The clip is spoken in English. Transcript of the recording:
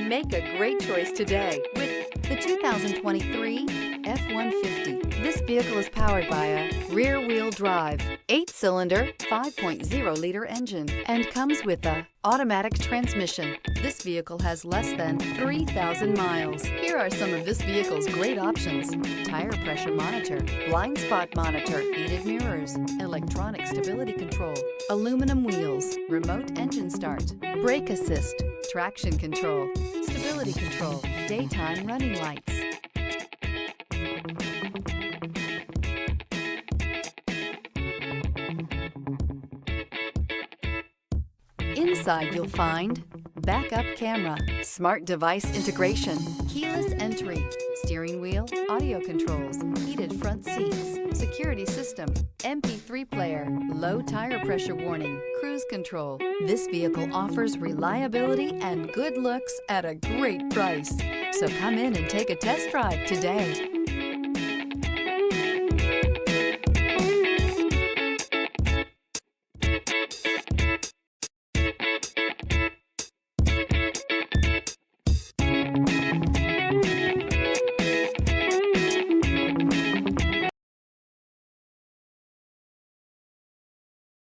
Make a great choice today with the 2023 F-150. This vehicle is powered by a rear-wheel drive, 8-cylinder, 5.0-liter engine, and comes with a automatic transmission. This vehicle has less than 3,000 miles. Here are some of this vehicle's great options: tire pressure monitor, blind spot monitor, heated mirrors, electronic stability control, aluminum wheels, remote engine start, brake assist, traction control, stability control, daytime running lights. Inside you'll find backup camera, smart device integration, keyless entry, steering wheel audio controls, heated front seats, security system, MP3 player, low tire pressure warning, cruise control. This vehicle offers reliability and good looks at a great price. So come in and take a test drive today.